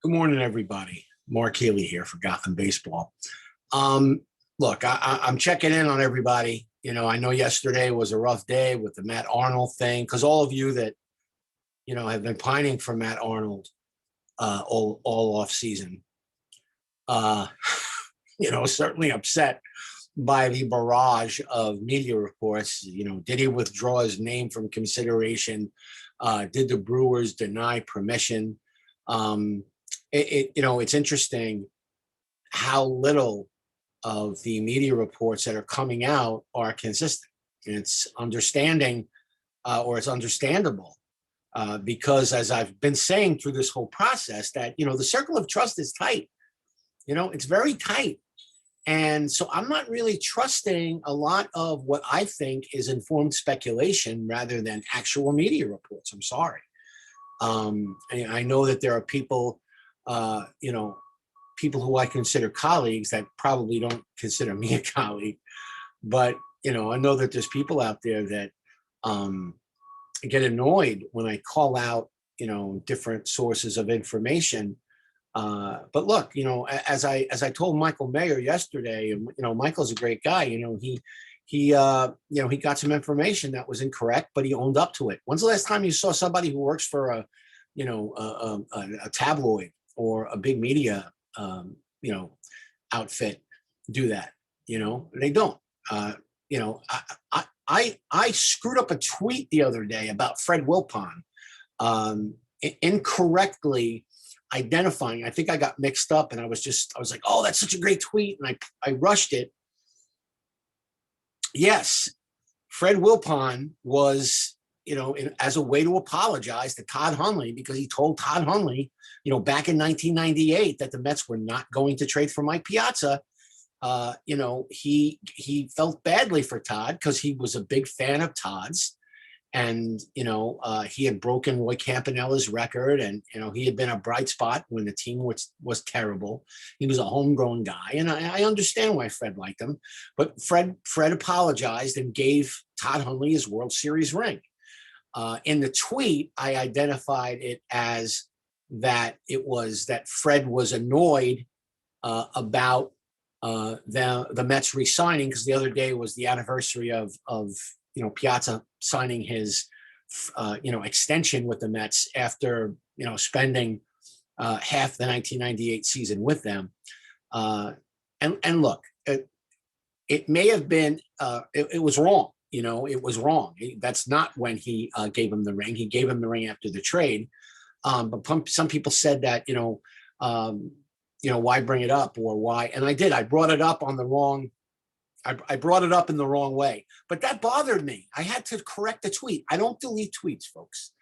Good morning, everybody. Mark Healey here for Gotham Baseball. Look, I'm checking in on everybody. I know yesterday was a rough day with the Matt Arnold thing, because all of you that have been pining for Matt Arnold all off season, uh, certainly upset by the barrage of media reports. Did he withdraw his name from consideration? Did the Brewers deny permission? It's interesting how little of the media reports that are coming out are consistent. And it's understanding, or it's understandable, because as I've been saying through this whole process, that the circle of trust is tight. It's very tight. And so I'm not really trusting a lot of what I think is informed speculation rather than actual media reports. I'm sorry. I know that there are people, people who I consider colleagues that probably don't consider me a colleague, but I know that there's people out there that get annoyed when I call out different sources of information. But look, as I told Michael Mayer yesterday, and Michael's a great guy. He got some information that was incorrect, but he owned up to it. When's the last time you saw somebody who works for a tabloid or a big media outfit do that? They don't. I screwed up a tweet the other day about Fred Wilpon, incorrectly identifying. I think I got mixed up, and I was like, oh, that's such a great tweet, and I rushed it. Yes, Fred Wilpon was, as a way to apologize to Todd Hundley, because he told Todd Hundley, back in 1998 that the Mets were not going to trade for Mike Piazza. He felt badly for Todd because he was a big fan of Todd's. And, he had broken Roy Campanella's record, and, he had been a bright spot when the team was terrible. He was a homegrown guy, and I understand why Fred liked him. But Fred apologized and gave Todd Hundley his World Series ring. In the tweet, I identified it as that Fred was annoyed about the Mets re-signing, because the other day was the anniversary of Piazza signing his extension with the Mets after spending half the 1998 season with them. And look, it may have been it was wrong. It was wrong. That's not when he gave him the ring. He gave him the ring after the trade. But some people said that why bring it up, or why? And I did. I brought it up on the wrong. I brought it up in the wrong way, but that bothered me. I had to correct the tweet. I don't delete tweets, folks.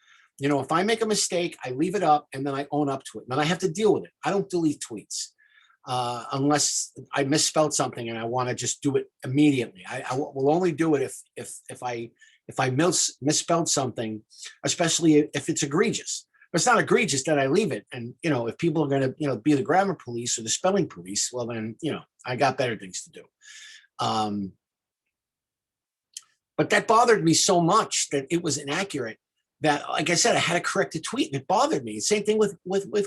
If I make a mistake, I leave it up and then I own up to it. Then I have to deal with it. I don't delete tweets unless I misspelled something and I want to just do it immediately. I will only do it if I misspelled something, especially if it's egregious. If it's not egregious, then I leave it. And if people are going to be the grammar police or the spelling police, well then I got better things to do. But that bothered me so much that it was inaccurate that, like I said, I had to correct the tweet, and it bothered me. Same thing with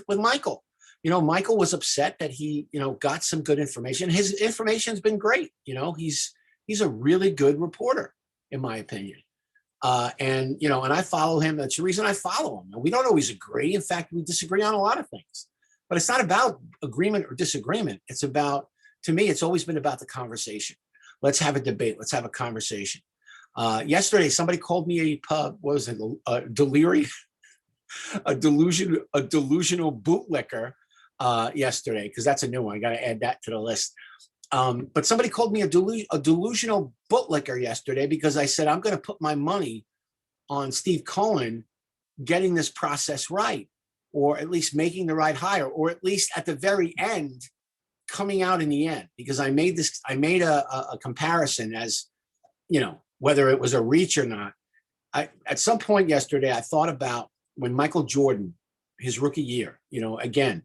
Michael. Michael was upset that he, got some good information. His information's been great. He's a really good reporter, in my opinion. And I follow him. That's the reason I follow him. And we don't always agree. In fact, we disagree on a lot of things. But it's not about agreement or disagreement. It's about, to me, it's always been about the conversation. Let's have a debate. Let's have a conversation. Yesterday, somebody called me a delusional bootlicker yesterday, because that's a new one. I got to add that to the list. But somebody called me a delusional bootlicker yesterday because I said I'm going to put my money on Steve Cohen getting this process right, or at least making the right hire, or at least at the very end coming out in the end. Because I made a comparison as whether it was a reach or not. At some point yesterday, I thought about when Michael Jordan, his rookie year, again,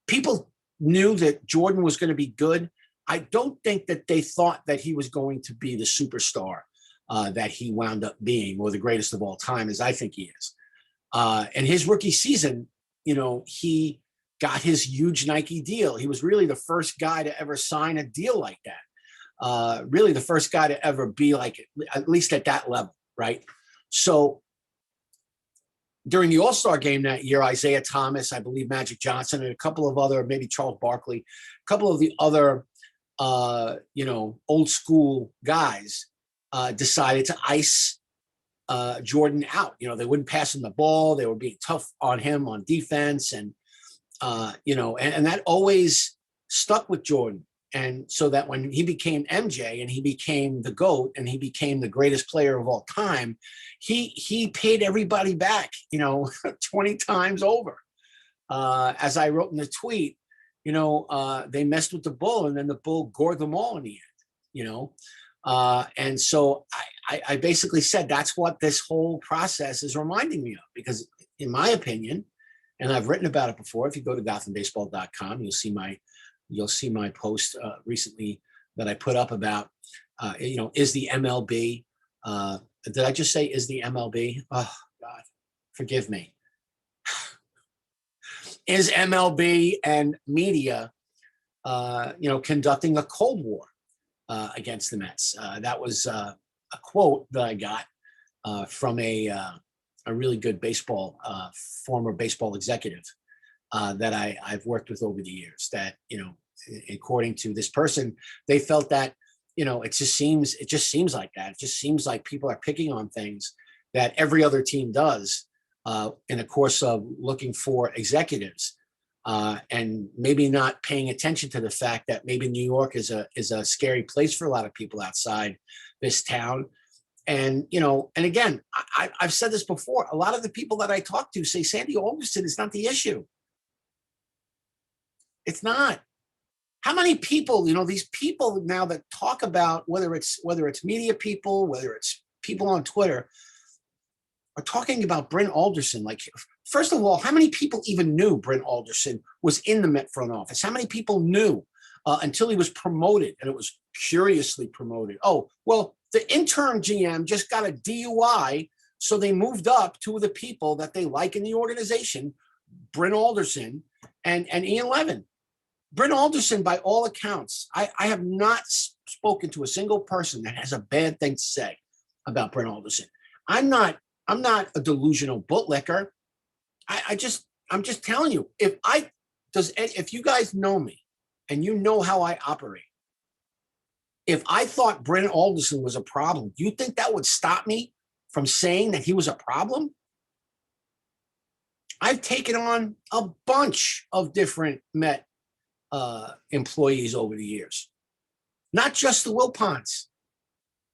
people knew that Jordan was going to be good. I don't think that they thought that he was going to be the superstar that he wound up being, or the greatest of all time, as I think he is. And his rookie season, he got his huge Nike deal. He was really the first guy to ever sign a deal like that. Really the first guy to ever be like, at least at that level, right? So during the All-Star game that year, Isaiah Thomas, I believe Magic Johnson, and a couple of other, maybe Charles Barkley, a couple of the other, old school guys decided to ice Jordan out. They wouldn't pass him the ball. They were being tough on him on defense. And that always stuck with Jordan. And so that when he became MJ and he became the GOAT and he became the greatest player of all time, he paid everybody back, 20 times over. As I wrote in the tweet, they messed with the bull and then the bull gored them all in the end, and so I basically said that's what this whole process is reminding me of, because in my opinion, and I've written about it before, if you go to GothamBaseball.com, you'll see my post recently that I put up about, is the MLB, did I just say is the MLB? Oh, God, forgive me. Is MLB and media, conducting a Cold War against the Mets? That was a quote that I got from a really good former baseball executive that I've worked with over the years. That according to this person, they felt that it just seems like that. It just seems like people are picking on things that every other team does in the course of looking for executives, and maybe not paying attention to the fact that maybe New York is a scary place for a lot of people outside this town. And and again, I've said this before. A lot of the people that I talk to say Sandy Alderson is not the issue. It's not. How many people, these people now that talk about whether it's media people, whether it's people on Twitter, are talking about Bryn Alderson. Like, first of all, how many people even knew Bryn Alderson was in the Met front office? How many people knew until he was promoted, and it was curiously promoted? Oh, well, the interim GM just got a DUI, so they moved up two of the people that they like in the organization, Bryn Alderson and Ian Levin. Bryn Alderson, by all accounts, I have not spoken to a single person that has a bad thing to say about Bryn Alderson. I'm not a delusional bootlicker. I'm just telling you, if you guys know me and you know how I operate, if I thought Bryn Alderson was a problem, do you think that would stop me from saying that he was a problem? I've taken on a bunch of different Met employees over the years, not just the Wilpons.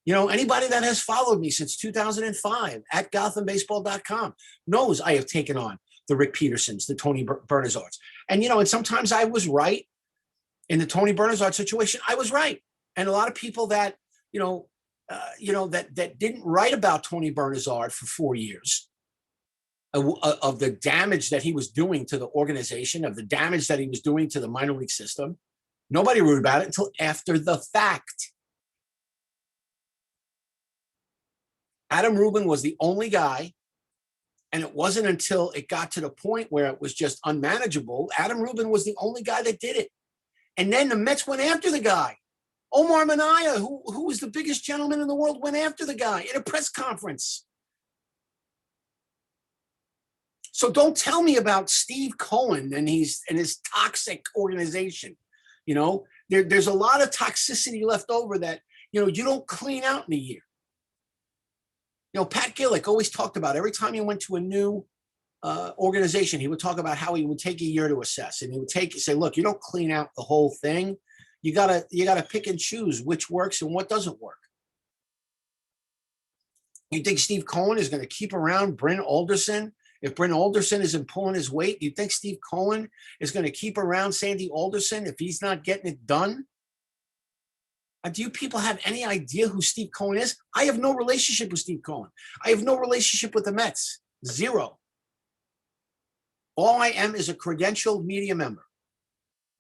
Anybody that has followed me since 2005 at GothamBaseball.com knows I have taken on the Rick Petersons, the Tony Bernazards. And sometimes I was right in the Tony Bernazard situation. I was right. And a lot of people that, that didn't write about Tony Bernazard for 4 years, of the damage that he was doing to the organization, of the damage that he was doing to the minor league system. Nobody wrote about it until after the fact. Adam Rubin was the only guy, and it wasn't until it got to the point where it was just unmanageable. Adam Rubin was the only guy that did it. And then the Mets went after the guy. Omar Minaya, who was the biggest gentleman in the world, went after the guy in a press conference. So don't tell me about Steve Cohen and his toxic organization. There's a lot of toxicity left over that, you don't clean out in a year. Pat Gillick always talked about every time he went to a new organization, he would talk about how he would take a year to assess, and he would say, look, you don't clean out the whole thing. You gotta pick and choose which works and what doesn't work. You think Steve Cohen is going to keep around Bryn Alderson? If Bryn Alderson isn't pulling his weight, you think Steve Cohen is going to keep around Sandy Alderson if he's not getting it done? Do you people have any idea who Steve Cohen is? I have no relationship with Steve Cohen. I have no relationship with the Mets. Zero. All I am is a credentialed media member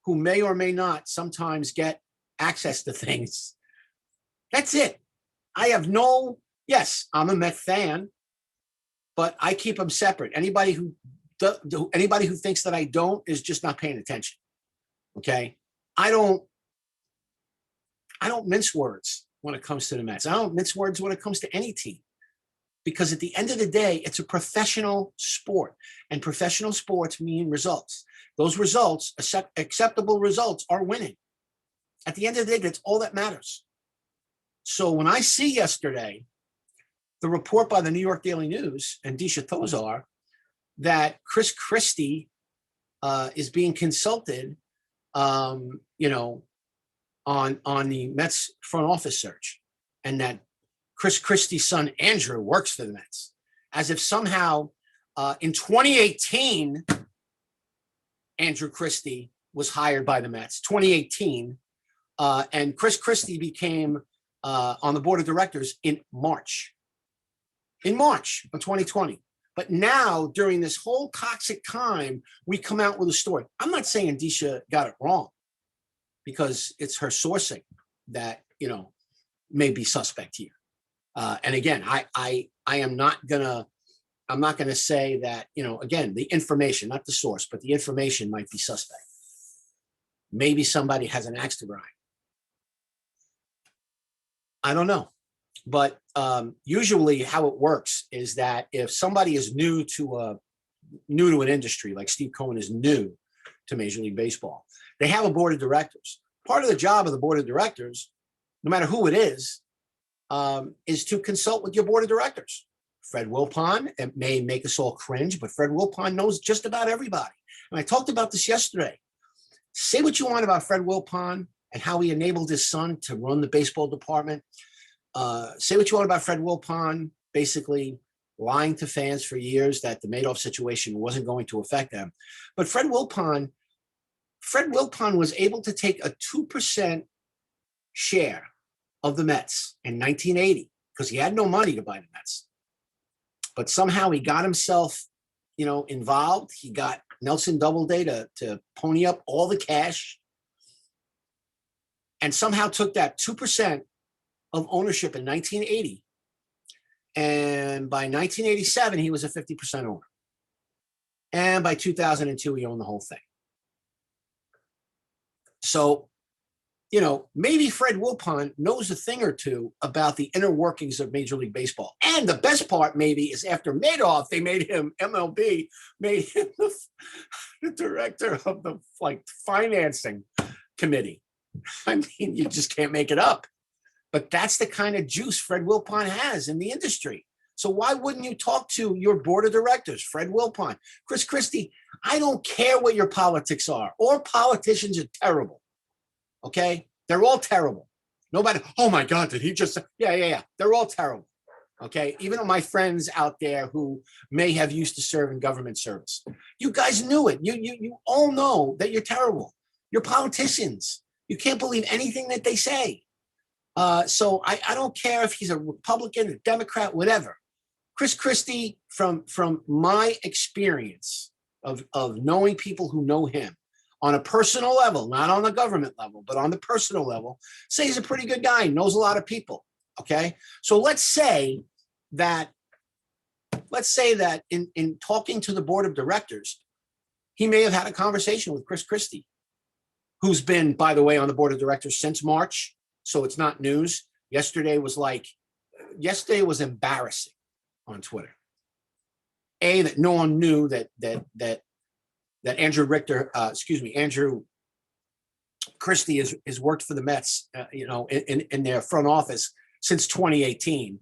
who may or may not sometimes get access to things. That's it. Yes, I'm a Met fan, but I keep them separate. Anybody who Anybody who thinks that I don't is just not paying attention. Okay, I don't mince words when it comes to the Mets. I don't mince words when it comes to any team, because at the end of the day, it's a professional sport, and professional sports mean results. Those results, acceptable results, are winning. At the end of the day, that's all that matters. So when I see yesterday the report by the New York Daily News and Disha Thozar that Chris Christie is being consulted, on the Mets front office search, and that Chris Christie's son Andrew works for the Mets, as if somehow in 2018 Andrew Christie was hired by the Mets. 2018, and Chris Christie became on the board of directors in March of 2020. But now, during this whole toxic time, we come out with a story. I'm not saying Disha got it wrong, because it's her sourcing that, may be suspect here. And again, I'm not gonna say that, again, the information, not the source, but the information might be suspect. Maybe somebody has an axe to grind. I don't know. But usually how it works is that if somebody is new to an industry, like Steve Cohen is new to Major League Baseball, they have a board of directors. Part of the job of the board of directors, no matter who it is to consult with your board of directors. Fred Wilpon, it may make us all cringe, but Fred Wilpon knows just about everybody. And I talked about this yesterday. Say what you want about Fred Wilpon and how he enabled his son to run the baseball department. Say what you want about Fred Wilpon, basically lying to fans for years that the Madoff situation wasn't going to affect them. But Fred Wilpon was able to take a 2% share of the Mets in 1980 because he had no money to buy the Mets. But somehow he got himself, involved. He got Nelson Doubleday to pony up all the cash, and somehow took that 2% of ownership in 1980. And by 1987, he was a 50% owner. And by 2002, he owned the whole thing. So, maybe Fred Wilpon knows a thing or two about the inner workings of Major League Baseball. And the best part maybe is after Madoff, they made him, MLB made him the director of the financing committee. I mean, you just can't make it up. But that's the kind of juice Fred Wilpon has in the industry. So why wouldn't you talk to your board of directors, Fred Wilpon, Chris Christie? I don't care what your politics are. All politicians are terrible. Okay? They're all terrible. Nobody, oh my God, did he just, yeah. They're all terrible. Okay? Even my friends out there who may have used to serve in government service. You guys knew it. You all know that you're terrible. You're politicians. You can't believe anything that they say. So I don't care if he's a Republican, a Democrat, whatever. Chris Christie, from my experience of knowing people who know him on a personal level, not on the government level, but on the personal level, say he's a pretty good guy, knows a lot of people. Okay. So let's say that in talking to the board of directors, he may have had a conversation with Chris Christie, who's been, by the way, on the board of directors since March. So it's not news. Yesterday was embarrassing on Twitter. That no one knew that Andrew Christie has worked for the Mets, in their front office since 2018,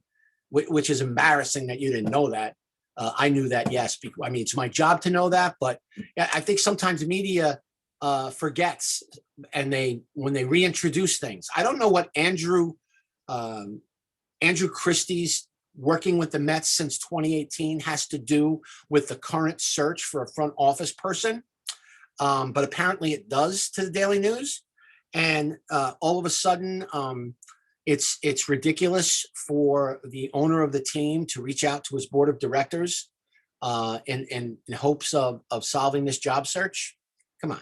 which is embarrassing that you didn't know that. I knew that, yes. I mean, it's my job to know that, but I think sometimes the media forgets, and when they reintroduce things. I don't know what Andrew Christie's working with the Mets since 2018 has to do with the current search for a front office person, but apparently it does to the Daily News. And all of a sudden, it's ridiculous for the owner of the team to reach out to his board of directors in hopes of solving this job search. Come on.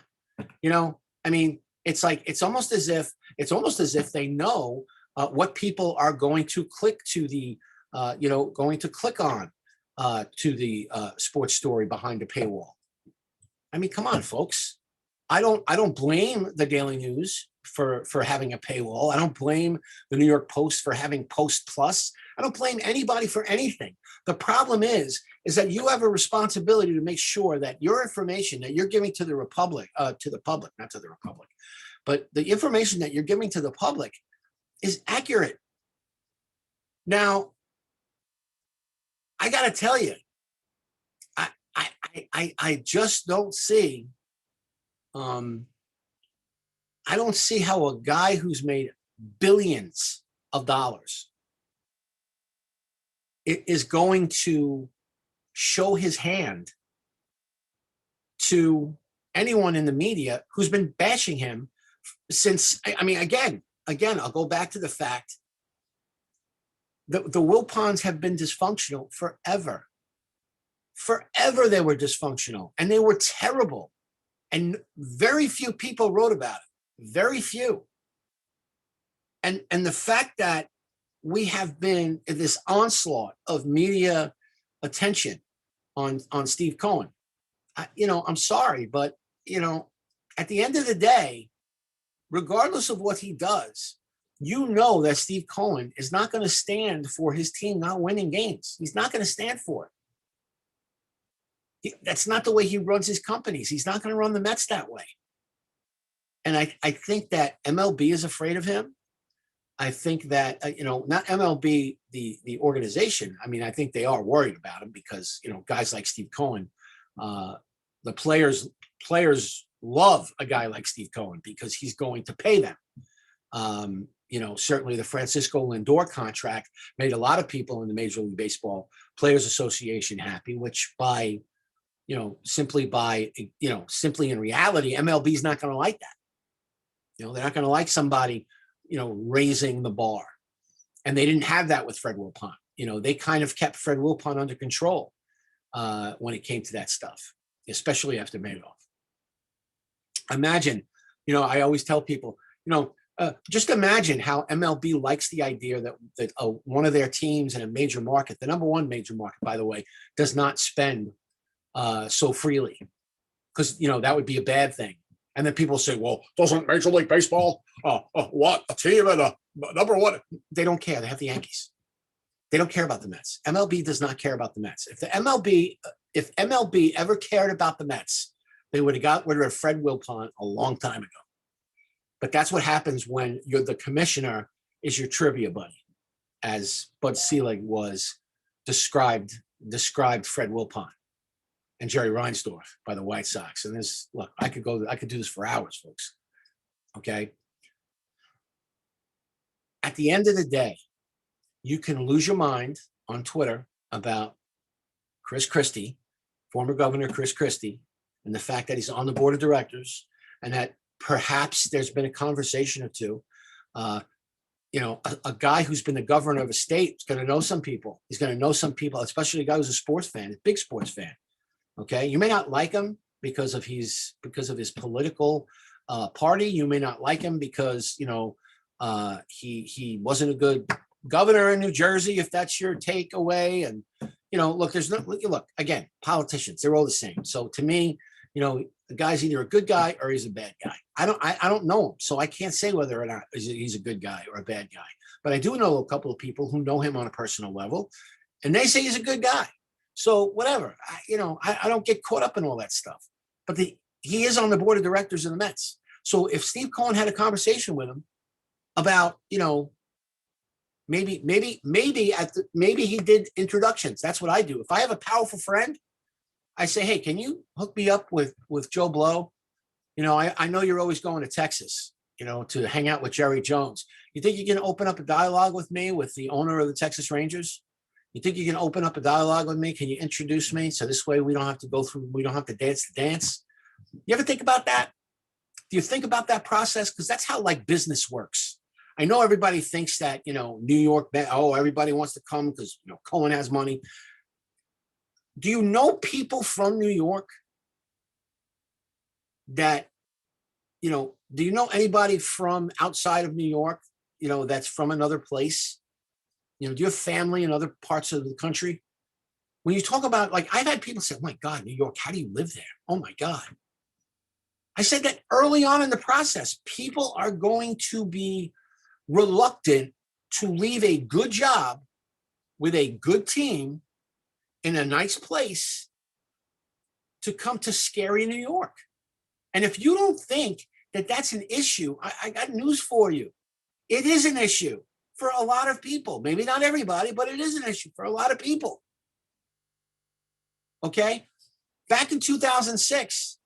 I mean, it's almost as if they know what people are going to click to going to click on to the sports story behind the paywall. I mean, come on, folks. I don't blame the Daily News for having a paywall. I don't blame the New York Post for having Post Plus. I don't blame anybody for anything. The problem is that you have a responsibility to make sure that your information that you're giving to the public, not to the Republic, but the information that you're giving to the public is accurate. Now, I got to tell you, I just don't see. I don't see how a guy who's made billions of dollars is going to show his hand to anyone in the media who's been bashing him since. I mean, again, I'll go back to the fact that the Wilpons have been dysfunctional forever. Forever they were dysfunctional and they were terrible. And very few people wrote about it. Very few. And the fact that we have been in this onslaught of media attention on Steve Cohen, I'm sorry, but at the end of the day, regardless of what he does, that Steve Cohen is not going to stand for his team not winning games. He's not going to stand for it. That's not the way he runs his companies. He's not going to run the Mets that way. And I think that MLB is afraid of him. I think that, not MLB, the organization. I mean, I think they are worried about him because, guys like Steve Cohen, the players love a guy like Steve Cohen because he's going to pay them. Certainly the Francisco Lindor contract made a lot of people in the Major League Baseball Players Association happy, which simply in reality, MLB is not going to like that. They're not going to like somebody, raising the bar. And they didn't have that with Fred Wilpon. They kind of kept Fred Wilpon under control when it came to that stuff, especially after Madoff. Imagine, I always tell people, just imagine how MLB likes the idea that one of their teams in a major market, the number one major market, by the way, does not spend so freely, because that would be a bad thing. And then people say, well, doesn't Major League Baseball what a team and a number one? They don't care. They have the Yankees. They don't care about the Mets. MLB does not care about the Mets. If MLB ever cared about the Mets, they would have got rid of Fred Wilpon a long time ago. But that's what happens when the commissioner is your trivia buddy, as Bud Selig was described Fred Wilpon and Jerry Reinsdorf by the White Sox. And I could do this for hours, folks. Okay. At the end of the day, you can lose your mind on Twitter about Chris Christie, former Governor Chris Christie, and the fact that he's on the board of directors, and that perhaps there's been a conversation or two. A guy who's been the governor of a state is going to know some people. He's going to know some people, especially a guy who's a sports fan, a big sports fan. Okay, you may not like him because of his political party. You may not like him because he wasn't a good governor in New Jersey, if that's your takeaway. And look again, politicians, they're all the same. So to me, the guy's either a good guy or he's a bad guy. I don't know him, so I can't say whether or not he's a good guy or a bad guy. But I do know a couple of people who know him on a personal level, and they say he's a good guy. So whatever, I don't get caught up in all that stuff. But he is on the board of directors of the Mets. So if Steve Cohen had a conversation with him about, maybe he did introductions. That's what I do. If I have a powerful friend, I say, hey, can you hook me up with Joe Blow? I know you're always going to Texas, to hang out with Jerry Jones. You think you can open up a dialogue with me, with the owner of the Texas Rangers? You think you can open up a dialogue with me? Can you introduce me? So this way we don't have to dance the dance. You ever think about that? Do you think about that process? Because that's how business works. I know everybody thinks that, New York, everybody wants to come because, Cohen has money. Do you know people from New York that, do you know anybody from outside of New York, that's from another place? Do you have family in other parts of the country? when you talk about, like, I've had people say, oh my God, New York, how do you live there? Oh my God. I said that early on in the process. People are going to be reluctant to leave a good job with a good team in a nice place to come to scary New York. And if you don't think that that's an issue, I got news for you. It is an issue for a lot of people. Maybe not everybody, but it is an issue for a lot of people. Okay? Back in 2006,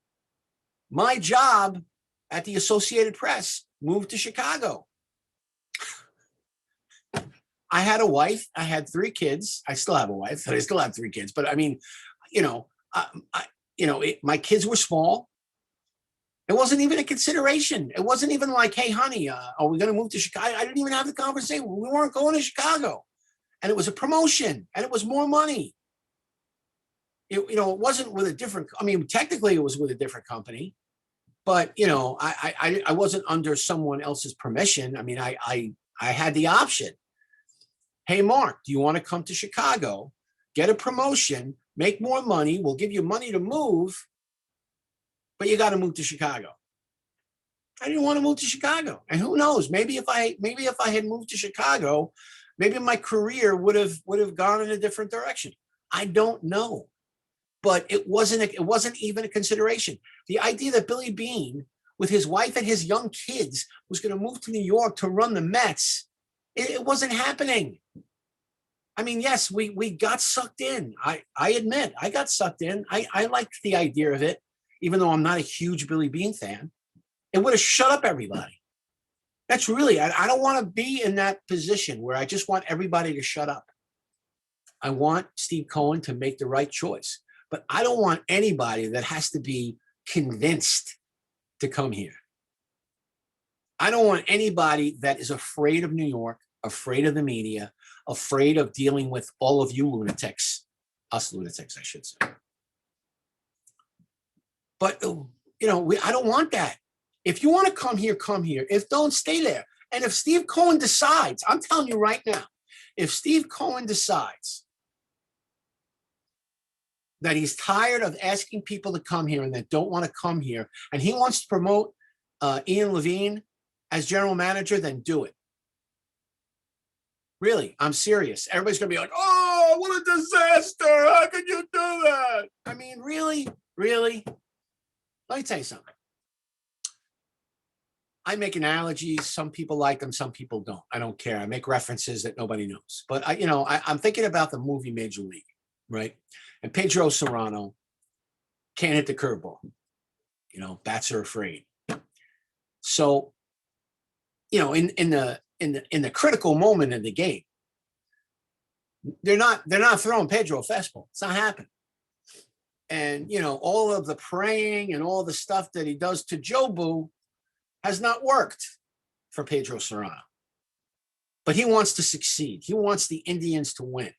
my job at the Associated Press moved to Chicago. I had a wife. I had 3 kids. I still have a wife, and I still have 3 kids. But I mean, my kids were small. It wasn't even a consideration. It wasn't even like, hey, honey, are we going to move to Chicago? I didn't even have the conversation. We weren't going to Chicago. And it was a promotion, and it was more money. It wasn't with a different, I mean, technically it was with a different company, but, I wasn't under someone else's permission. I mean, I had the option. Hey, Mark, do you want to come to Chicago, get a promotion, make more money? We'll give you money to move, but you got to move to Chicago. I didn't want to move to Chicago. And who knows, maybe if I had moved to Chicago, maybe my career would have gone in a different direction. I don't know. But it wasn't even a consideration. The idea that Billy Beane, with his wife and his young kids, was going to move to New York to run the Mets, it wasn't happening. I mean, yes, we got sucked in. I admit, I got sucked in. I liked the idea of it, even though I'm not a huge Billy Beane fan. It would have shut up everybody. That's really, I don't want to be in that position where I just want everybody to shut up. I want Steve Cohen to make the right choice. But I don't want anybody that has to be convinced to come here. I don't want anybody that is afraid of New York, afraid of the media, afraid of dealing with all of you lunatics, us lunatics, I should say. But, I don't want that. If you want to come here, come here. If don't, stay there. And if Steve Cohen decides, I'm telling you right now, if Steve Cohen decides that he's tired of asking people to come here and that don't want to come here, and he wants to promote Ian Levine as general manager, then do it. Really, I'm serious. Everybody's going to be like, oh, what a disaster. How could you do that? I mean, really? Let me tell you something. I make analogies. Some people like them. Some people don't. I don't care. I make references that nobody knows. But, I'm thinking about the movie Major League, right? And Pedro Serrano can't hit the curveball. Bats are afraid. So, in the critical moment of the game, they're not throwing Pedro a fastball. It's not happening. And all of the praying and all the stuff that he does to Jobu has not worked for Pedro Serrano. But he wants to succeed. He wants the Indians to win.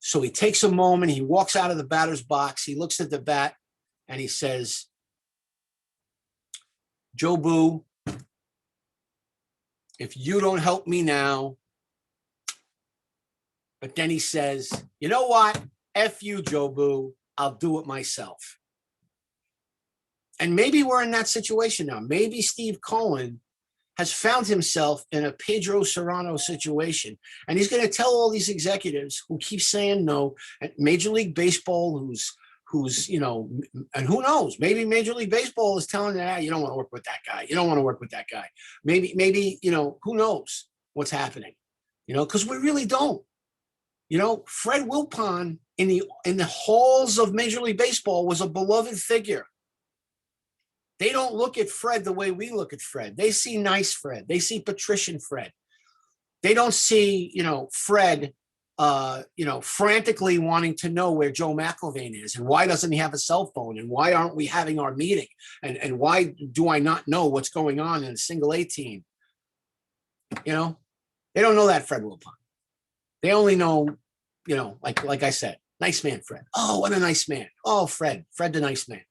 So he takes a moment, he walks out of the batter's box, he looks at the bat, and he says, Jobu, if you don't help me now. But then he says, you know what? F you, Jobu, I'll do it myself. And maybe we're in that situation now. Maybe Steve Cohen has found himself in a Pedro Serrano situation. And he's going to tell all these executives who keep saying no, at Major League Baseball, who's, and who knows, maybe Major League Baseball is telling them, you don't want to work with that guy. You don't want to work with that guy. Maybe, who knows what's happening, because we really don't. Fred Wilpon in the halls of Major League Baseball was a beloved figure. They don't look at Fred the way we look at Fred. They see nice Fred. They see patrician Fred. They don't see, Fred, frantically wanting to know where Joe McIlvaine is and why doesn't he have a cell phone and why aren't we having our meeting and why do I not know what's going on in a single A team? They don't know that Fred Wilpon. They only know, like I said, nice man, Fred. Oh, what a nice man. Oh, Fred the nice man.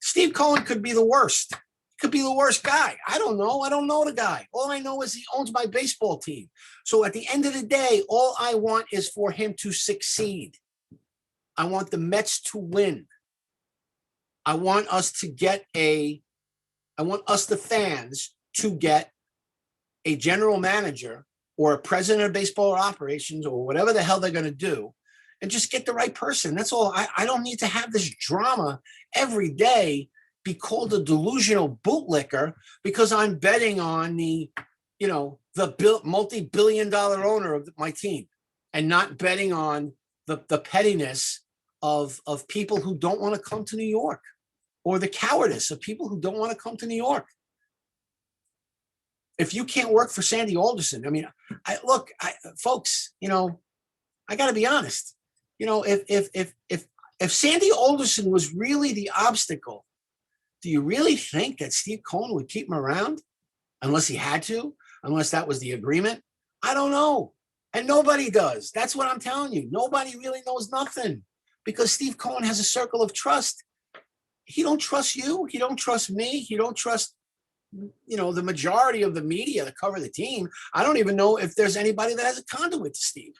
Steve Cohen could be the worst. Could be the worst guy. I don't know. I don't know the guy. All I know is he owns my baseball team. So at the end of the day, all I want is for him to succeed. I want the Mets to win. I want us, the fans, to get a general manager or a president of baseball operations or whatever the hell they're going to do, and just get the right person. That's all. I don't need to have this drama every day, be called a delusional bootlicker because I'm betting on the multi-billion-dollar owner of my team, and not betting on the pettiness of people who don't want to come to New York, or the cowardice of people who don't want to come to New York. If you can't work for Sandy Alderson, I mean, folks, I got to be honest. If Sandy Alderson was really the obstacle, do you really think that Steve Cohen would keep him around unless he had to, unless that was the agreement? I don't know. And nobody does. That's what I'm telling you. Nobody really knows nothing, because Steve Cohen has a circle of trust. He don't trust you. He don't trust me. He don't trust the majority of the media that cover the team. I don't even know if there's anybody that has a conduit to Steve.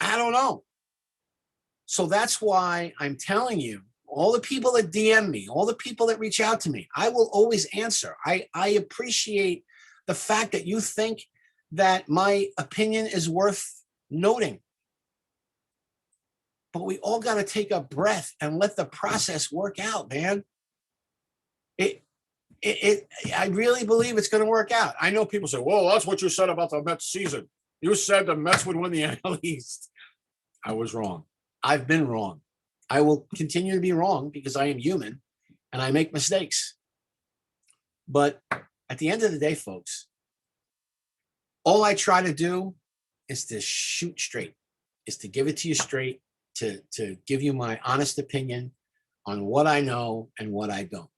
I don't know. So that's why I'm telling you, all the people that DM me, all the people that reach out to me, I will always answer. I appreciate the fact that you think that my opinion is worth noting. But we all got to take a breath and let the process work out, man. I really believe it's going to work out. I know people say, well, that's what you said about the Mets season. You said the Mets would win the NL East. I was wrong. I've been wrong. I will continue to be wrong because I am human and I make mistakes. But at the end of the day, folks, all I try to do is to shoot straight, is to give it to you straight, to give you my honest opinion on what I know and what I don't.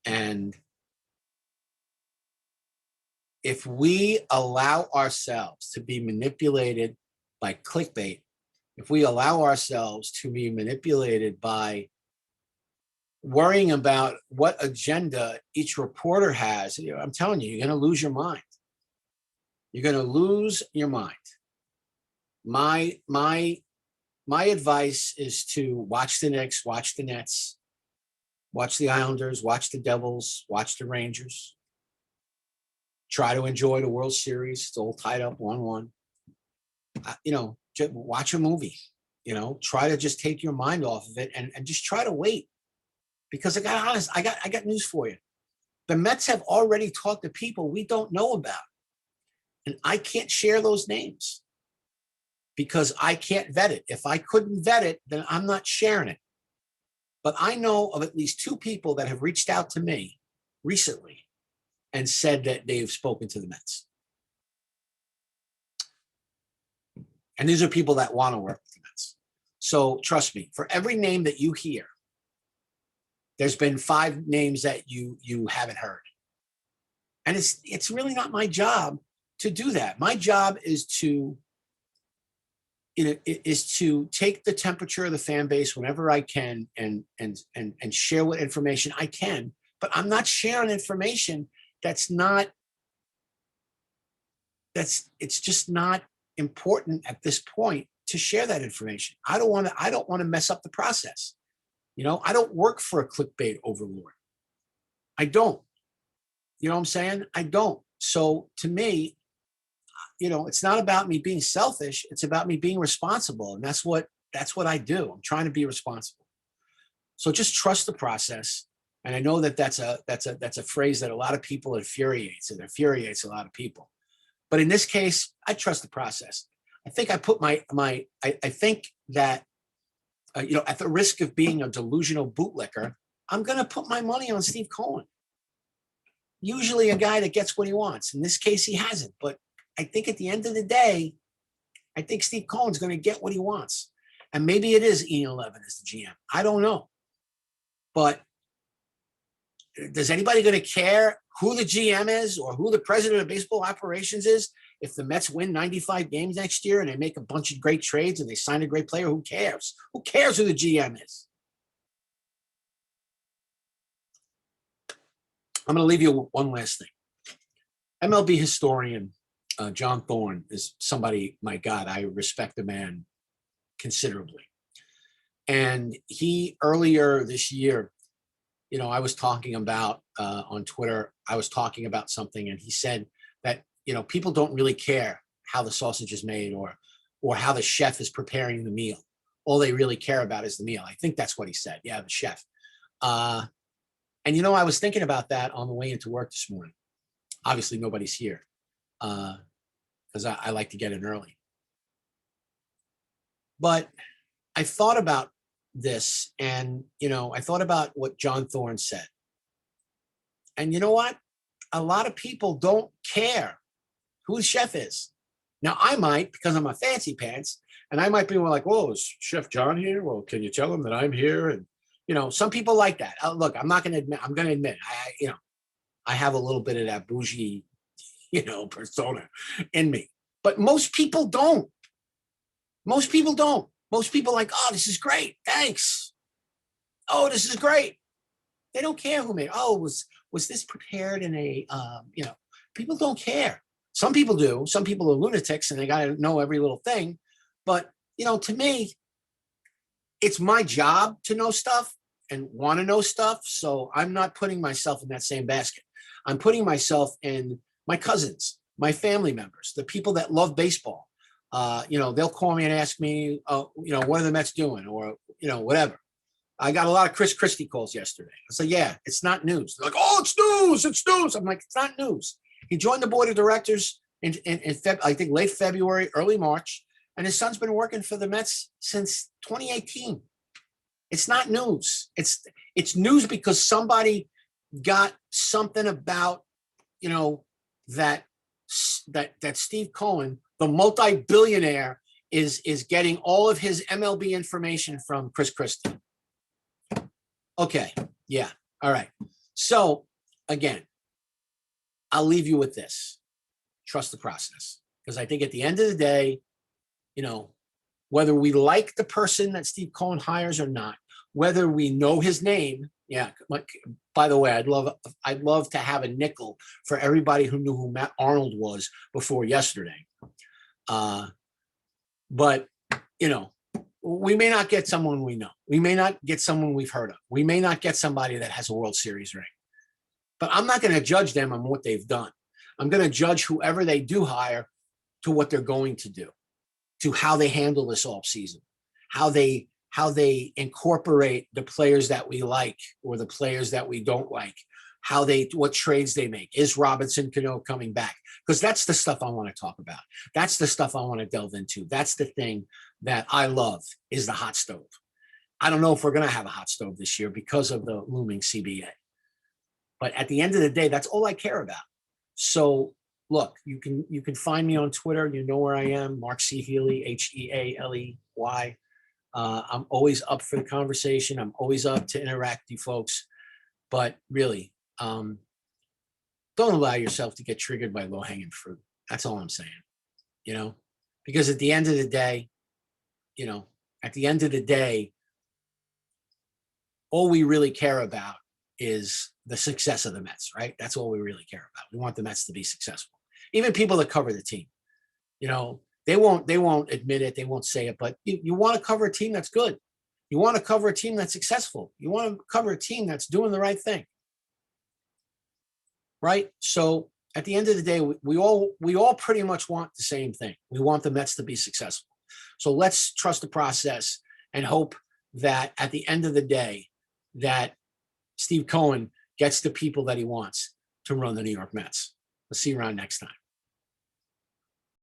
And if we allow ourselves to be manipulated by clickbait, if we allow ourselves to be manipulated by worrying about what agenda each reporter has, I'm telling you, you're going to lose your mind. You're going to lose your mind. My advice is to watch the Knicks, watch the Nets, watch the Islanders, watch the Devils, watch the Rangers. Try to enjoy the World Series. It's all tied up 1-1. Watch a movie. Try to just take your mind off of it and just try to wait. Because I got news for you. The Mets have already talked to people we don't know about. And I can't share those names because I can't vet it. If I couldn't vet it, then I'm not sharing it. But I know of at least 2 people that have reached out to me recently and said that they've spoken to the Mets. And these are people that want to work with the Mets. So trust me, for every name that you hear, there's been 5 names that you haven't heard. And it's really not my job to do that. My job is to take the temperature of the fan base whenever I can and share what information I can. But I'm not sharing information it's just not important at this point to share that information. I don't want to mess up the process. I don't work for a clickbait overlord. I don't. You know what I'm saying? I don't. So to me, it's not about me being selfish. It's about me being responsible. And that's what I do. I'm trying to be responsible. So just trust the process. And I know that that's a phrase that a lot of people infuriates. It infuriates a lot of people. But in this case, I trust the process. I think I put I think that, at the risk of being a delusional bootlicker, I'm going to put my money on Steve Cohen. Usually a guy that gets what he wants. In this case, he hasn't. But I think at the end of the day, I think Steve Cohen's going to get what he wants. And maybe it is Ian Levin as the GM. I don't know. But is anybody going to care who the GM is or who the president of baseball operations is if the Mets win 95 games next year and they make a bunch of great trades and they sign a great player? Who cares? Who cares who the GM is? I'm going to leave you with one last thing. MLB historian John Thorne is somebody, my God, I respect the man considerably. And he earlier this year, I was talking about on Twitter, I was talking about something, and he said that, people don't really care how the sausage is made or how the chef is preparing the meal. All they really care about is the meal. I think that's what he said. Yeah, the chef. And I was thinking about that on the way into work this morning. Obviously, nobody's here because I like to get in early. But I thought about this, and I thought about what John Thorne said. And you know what? A lot of people don't care who the chef is. Now, I might, because I'm a fancy pants, and I might be like, "Whoa, is Chef John here? Well, can you tell him that I'm here?" And some people like that. Look, I'm not going to admit. I'm going to admit, I have a little bit of that bougie, persona in me. But most people don't. Most people don't. Most people are like, "Oh, this is great. Thanks. Oh, this is great." They don't care who made it. Oh, was this prepared in a, people don't care. Some people do. Some people are lunatics and they got to know every little thing. But, to me, it's my job to know stuff and want to know stuff. So I'm not putting myself in that same basket. I'm putting myself in my cousins, my family members, the people that love baseball. They'll call me and ask me, what are the Mets doing? Or, whatever. I got a lot of Chris Christie calls yesterday. I said, yeah, it's not news. They're like, "Oh, it's news. It's news." I'm like, it's not news. He joined the board of directors in I think late February, early March. And his son's been working for the Mets since 2018. It's not news. It's news because somebody got something about, that Steve Cohen, the multi-billionaire, is getting all of his MLB information from Chris Christie. Okay. Yeah. All right. So again, I'll leave you with this. Trust the process. Because I think at the end of the day, whether we like the person that Steve Cohen hires or not, whether we know his name. Yeah. By the way, I'd love to have a nickel for everybody who knew who Matt Arnold was before yesterday. But, we may not get someone we know. We may not get someone we've heard of. We may not get somebody that has a World Series ring. But I'm not going to judge them on what they've done. I'm going to judge whoever they do hire to what they're going to do, to how they handle this off season, how they incorporate the players that we like or the players that we don't like, what trades they make. Is Robinson Cano coming back? Because that's the stuff I want to talk about. That's the stuff I want to delve into. That's the thing that I love, is the hot stove. I don't know if we're going to have a hot stove this year because of the looming CBA. But at the end of the day, that's all I care about. So look, you can find me on Twitter. You know where I am, Mark C. Healey, Healey. I'm always up for the conversation. I'm always up to interact with you folks. But really, don't allow yourself to get triggered by low-hanging fruit. That's all I'm saying. Because at the end of the day, all we really care about is the success of the Mets, right? That's all we really care about. We want the Mets to be successful. Even people that cover the team, they won't admit it. They won't say it, but you want to cover a team that's good. You want to cover a team that's successful. You want to cover a team that's doing the right thing. Right? So at the end of the day, we all pretty much want the same thing. We want the Mets to be successful. So let's trust the process and hope that at the end of the day, that Steve Cohen gets the people that he wants to run the New York Mets. We'll see you around next time.